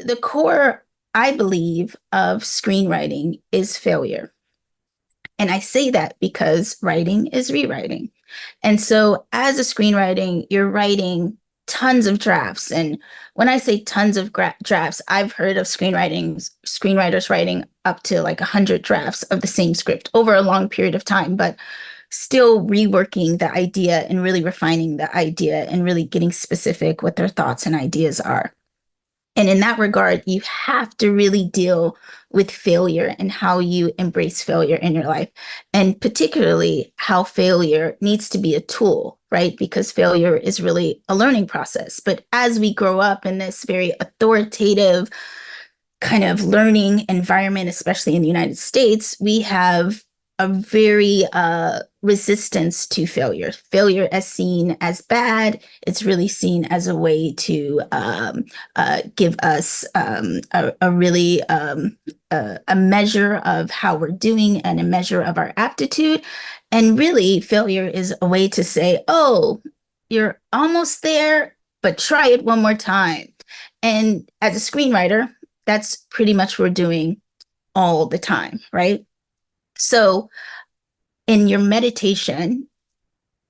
the core, I believe, of screenwriting is failure. And I say that because writing is rewriting. And so as a screenwriting, you're writing tons of drafts. And when I say tons of drafts, I've heard of screenwriters writing up to like 100 drafts of the same script over a long period of time, but still reworking the idea and really refining the idea and really getting specific what their thoughts and ideas are. And in that regard, you have to really deal with failure and how you embrace failure in your life. And particularly how failure needs to be a tool, right? Because failure is really a learning process. But as we grow up in this very authoritative kind of learning environment, especially in the United States, we have a very resistance to failure. Failure as seen as bad. It's really seen as a way to give us a really a measure of how we're doing and a measure of our aptitude. And really, failure is a way to say, "Oh, you're almost there, but try it one more time." And as a screenwriter, that's pretty much what we're doing all the time, right? So in your meditation,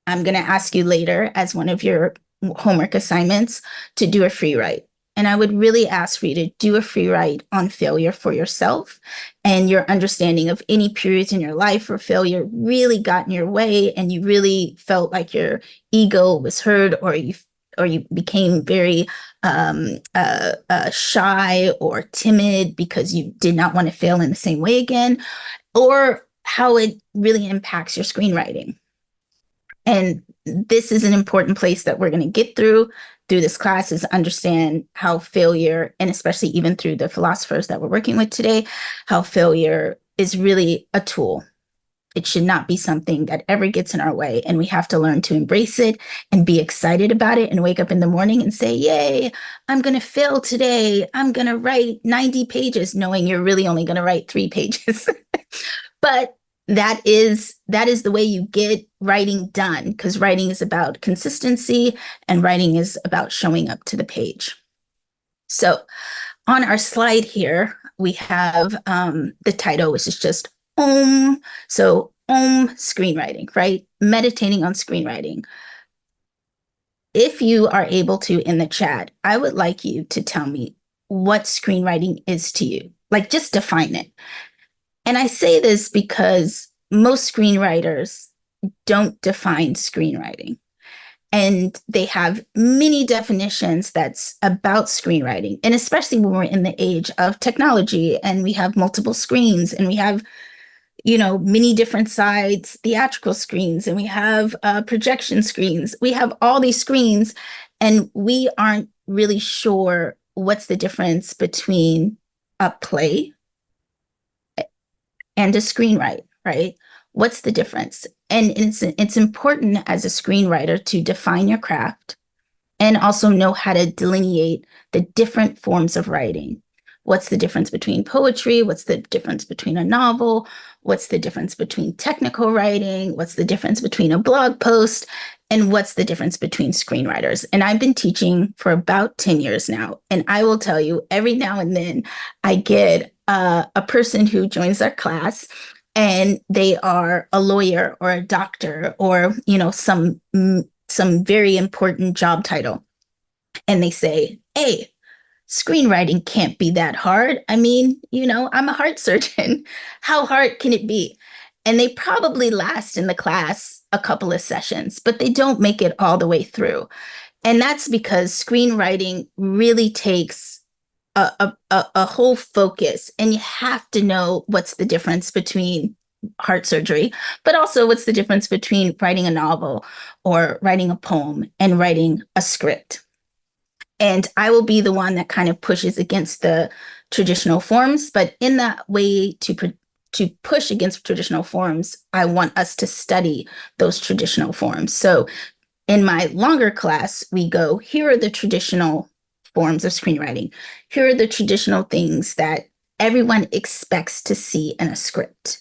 I'm going to ask you later as one of your homework assignments to do a free write. And I would really ask for you to do a free write on failure for yourself and your understanding of any periods in your life where failure really got in your way and you really felt like your ego was hurt, or you became very shy or timid because you did not want to fail in the same way again, or how it really impacts your screenwriting. And this is an important place that we're going to get through this class, is understand how failure, and especially even through the philosophers that we're working with today, how failure is really a tool. It should not be something that ever gets in our way. And we have to learn to embrace it and be excited about it and wake up in the morning and say, "Yay, I'm going to fail today. I'm going to write 90 pages," knowing you're really only going to write 3 pages. But that is the way you get writing done, because writing is about consistency and writing is about showing up to the page. So on our slide here, we have the title, which is just Om. So Om screenwriting, right? Meditating on screenwriting. If you are able to, in the chat, I would like you to tell me what screenwriting is to you. Like, just define it. And I say this because most screenwriters don't define screenwriting. And they have many definitions that's about screenwriting. And especially when we're in the age of technology and we have multiple screens and we have, many different sides, theatrical screens, and we have projection screens. We have all these screens and we aren't really sure what's the difference between a play and a screenwrite, right? What's the difference? And it's important as a screenwriter to define your craft and also know how to delineate the different forms of writing. What's the difference between poetry? What's the difference between a novel? What's the difference between technical writing? What's the difference between a blog post? And what's the difference between screenwriters? And I've been teaching for about 10 years now. And I will tell you, every now and then I get a person who joins our class and they are a lawyer or a doctor or, some very important job title. And they say, "Hey, screenwriting can't be that hard. I mean, I'm a heart surgeon. How hard can it be?" And they probably last in the class a couple of sessions, but they don't make it all the way through. And that's because screenwriting really takes a whole focus, and you have to know what's the difference between heart surgery, but also what's the difference between writing a novel or writing a poem and writing a script. And I will be the one that kind of pushes against the traditional forms, but in that way to push against traditional forms, I want us to study those traditional forms. So in my longer class, we go, here are the traditional forms of screenwriting. Here are the traditional things that everyone expects to see in a script.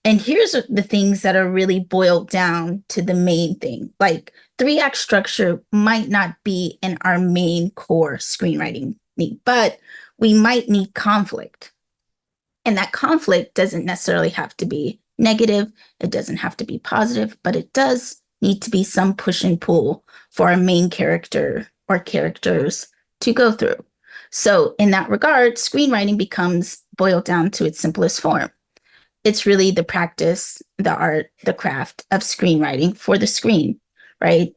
And here's the things that are really boiled down to the main thing. Like, 3-act structure might not be in our main core screenwriting need, but we might need conflict. And that conflict doesn't necessarily have to be negative. It doesn't have to be positive, but it does need to be some push and pull for our main character or characters to go through. So in that regard, screenwriting becomes boiled down to its simplest form. It's really the practice, the art, the craft of screenwriting for the screen, right?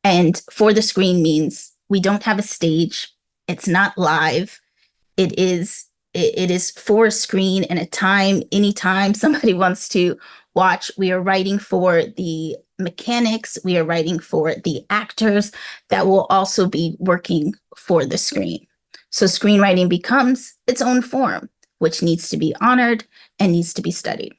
And for the screen means we don't have a stage. It's not live. It is for a screen and a time, anytime somebody wants to watch. We are writing for the mechanics. We are writing for the actors that will also be working for the screen. So screenwriting becomes its own form, which needs to be honored and needs to be studied.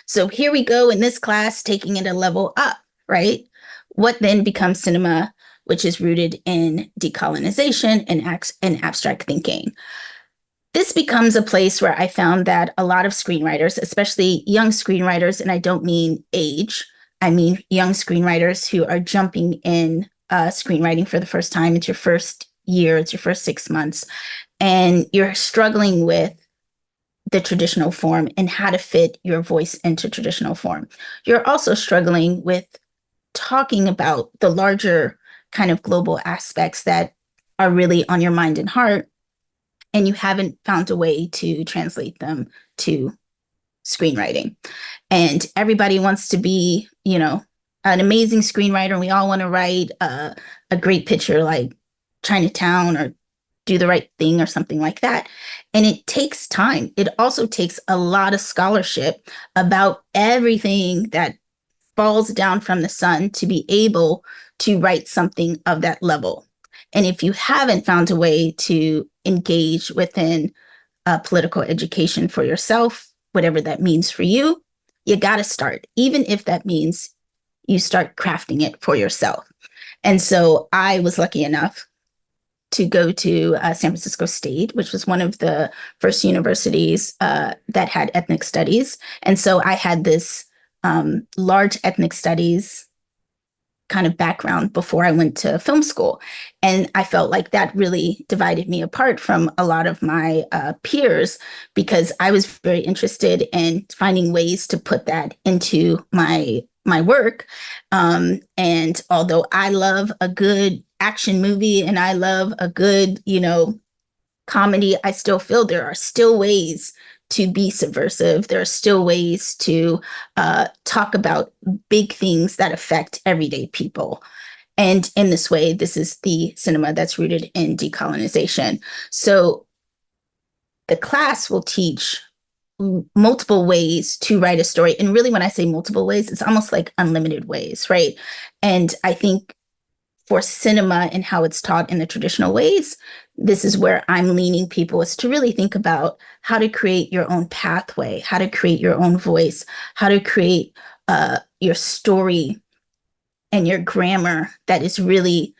So here we go in this class, taking it a level up, right? What then becomes cinema, which is rooted in decolonization and abstract thinking. This becomes a place where I found that a lot of screenwriters, especially young screenwriters, and I don't mean age, I mean young screenwriters who are jumping in screenwriting for the first time. It's your first year, it's your first 6 months, and you're struggling with the traditional form and how to fit your voice into traditional form. You're also struggling with talking about the larger kind of global aspects that are really on your mind and heart, and you haven't found a way to translate them to screenwriting. And everybody wants to be, an amazing screenwriter, and we all want to write a great picture like Chinatown or Do the Right Thing or something like that. And it takes time. It also takes a lot of scholarship about everything that falls down from the sun to be able to write something of that level. And if you haven't found a way to engage within political education for yourself, whatever that means for you, you got to start, even if that means you start crafting it for yourself. And so I was lucky enough to go to San Francisco State, which was one of the first universities that had ethnic studies. And so I had this large ethnic studies kind of background before I went to film school. And I felt like that really divided me apart from a lot of my peers, because I was very interested in finding ways to put that into my work. And although I love a good action movie and I love a good, comedy, I still feel there are still ways to be subversive. There are still ways to talk about big things that affect everyday people. And in this way, this is the cinema that's rooted in decolonization. So the class will teach multiple ways to write a story. And really, when I say multiple ways, it's almost like unlimited ways, right? And I think for cinema and how it's taught in the traditional ways, this is where I'm leaning people, is to really think about how to create your own pathway, how to create your own voice, how to create your story and your grammar that is really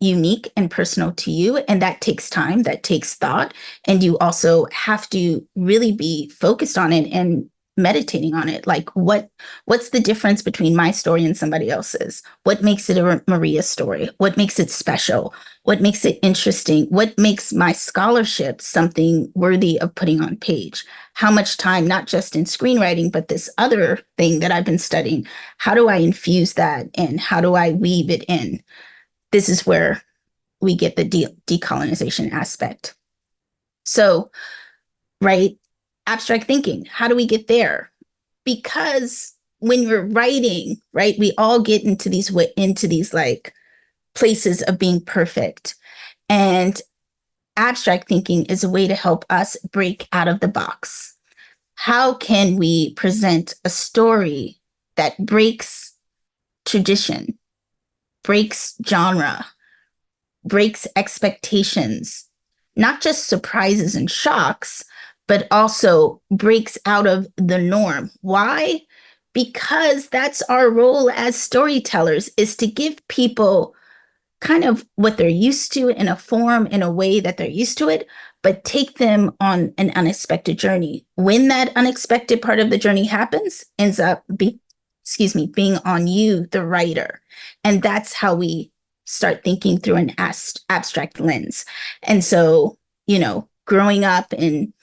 unique and personal to you. And that takes time, that takes thought. And you also have to really be focused on it and meditating on it. Like what's the difference between my story and somebody else's? What makes it a Maria story? What makes it special? What makes it interesting? What makes my scholarship something worthy of putting on page? How much time, not just in screenwriting, but this other thing that I've been studying, how do I infuse that and how do I weave it in? This is where we get the decolonization aspect. So, right, abstract thinking, how do we get there? Because when you're writing, right, we all get into these like places of being perfect. And abstract thinking is a way to help us break out of the box. How can we present a story that breaks tradition, breaks genre, breaks expectations, not just surprises and shocks, but also breaks out of the norm? Why? Because that's our role as storytellers, is to give people kind of what they're used to in a form, in a way that they're used to it, but take them on an unexpected journey. When that unexpected part of the journey happens, ends up being on you, the writer. And that's how we start thinking through an abstract lens. And so growing up in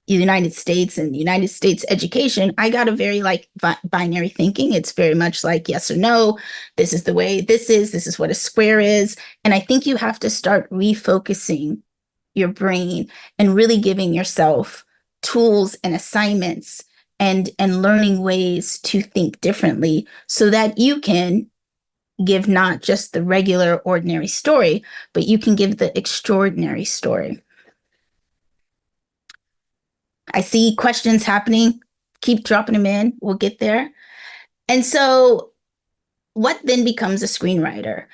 the United States and United States education, I got a very like binary thinking. It's very much like yes or no. This is the way this is what a square is. And I think you have to start refocusing your brain and really giving yourself tools and assignments and learning ways to think differently so that you can give not just the regular ordinary story, but you can give the extraordinary story. I see questions happening. Keep dropping them in. We'll get there. And so, what then becomes a screenwriter?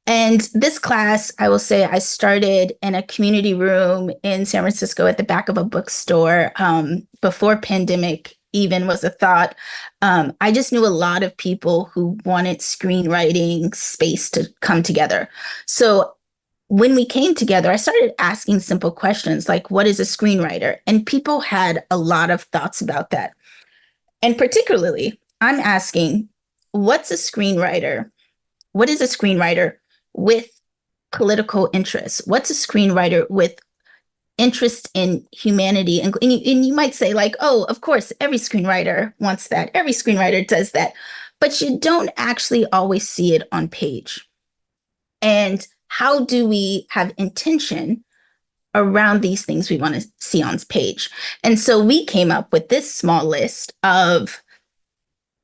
And this class, I will say, I started in a community room in San Francisco at the back of a bookstore before pandemic even was a thought. I just knew a lot of people who wanted screenwriting space to come together. So when we came together, I started asking simple questions like, what is a screenwriter? And people had a lot of thoughts about that. And particularly, I'm asking, what's a screenwriter? What is a screenwriter with political interests? What's a screenwriter with interest in humanity? And you might say, like, oh, of course, every screenwriter wants that. Every screenwriter does that. But you don't actually always see it on page. And how do we have intention around these things we want to see on page? And so we came up with this small list of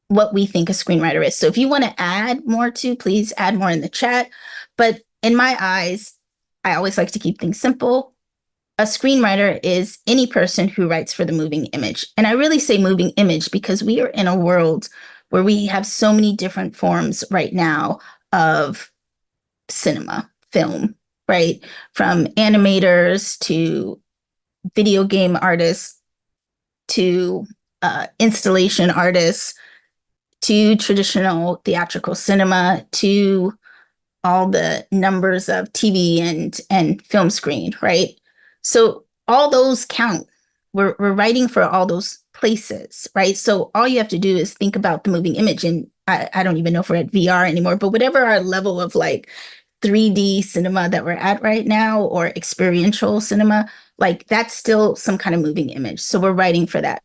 what we think a screenwriter is. So if you want to add more to, please add more in the chat. But in my eyes, I always like to keep things simple. A screenwriter is any person who writes for the moving image. And I really say moving image because we are in a world where we have so many different forms right now of cinema, film, right? From animators to video game artists to installation artists to traditional theatrical cinema to all the numbers of TV and film screen, right? So all those count. We're writing for all those places, right? So all you have to do is think about the moving image. And I don't even know if we're at VR anymore, but whatever our level of like 3D cinema that we're at right now or experiential cinema, like that's still some kind of moving image. So we're writing for that.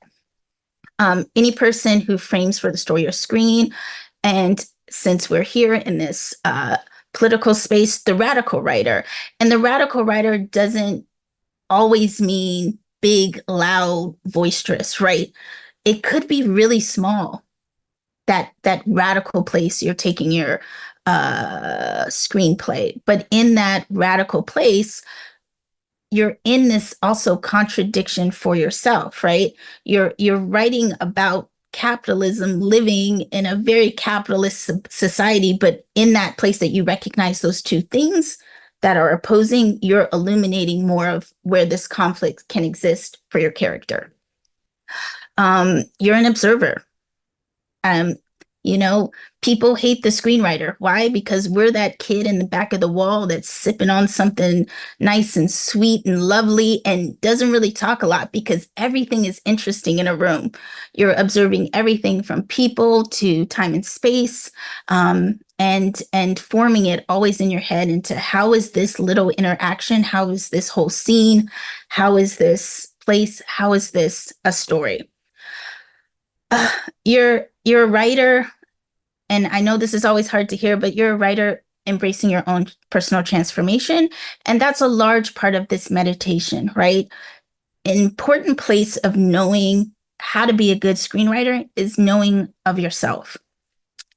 Any person who frames for the story or screen. And since we're here in this political space, the radical writer. And the radical writer doesn't always mean big, loud, boisterous, right? It could be really small, that radical place you're taking your screenplay. But in that radical place, you're in this also contradiction for yourself, right? You're writing about capitalism, living in a very capitalist society, but in that place that you recognize those two things that are opposing, you're illuminating more of where this conflict can exist for your character. You're an observer. Um, people hate the screenwriter. Why? Because we're that kid in the back of the wall that's sipping on something nice and sweet and lovely and doesn't really talk a lot because everything is interesting in a room. You're observing everything from people to time and space, and forming it always in your head into how is this little interaction? How is this whole scene? How is this place? How is this a story? You're a writer, and I know this is always hard to hear, but you're a writer embracing your own personal transformation. And that's a large part of this meditation, right? An important place of knowing how to be a good screenwriter is knowing of yourself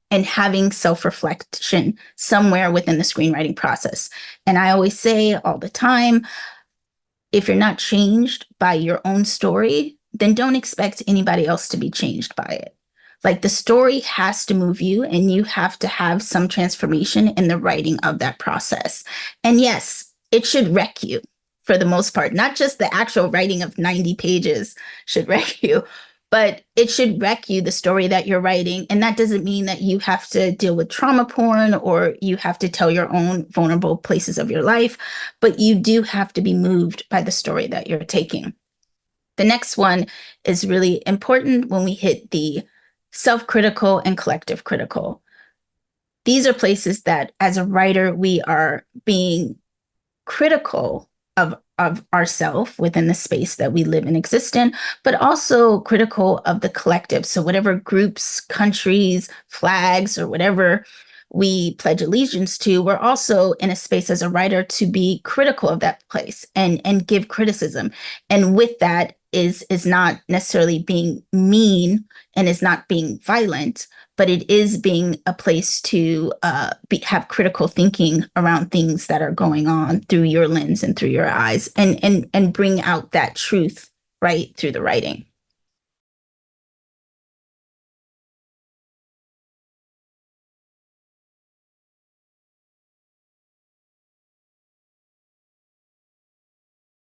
and having self-reflection somewhere within the screenwriting process. And I always say all the time, if you're not changed by your own story, then don't expect anybody else to be changed by it. Like the story has to move you and you have to have some transformation in the writing of that process. And yes, it should wreck you for the most part. Not just the actual writing of 90 pages should wreck you, but it should wreck you, the story that you're writing. And that doesn't mean that you have to deal with trauma porn or you have to tell your own vulnerable places of your life, but you do have to be moved by the story that you're taking. The next one is really important when we hit the self-critical and collective critical. These are places that as a writer, we are being critical of ourself within the space that we live and exist in, but also critical of the collective. So whatever groups, countries, flags, or whatever we pledge allegiance to, we're also in a space as a writer to be critical of that place and give criticism. And with that is not necessarily being mean and is not being violent, but it is being a place to have critical thinking around things that are going on through your lens and through your eyes, and bring out that truth right through the writing.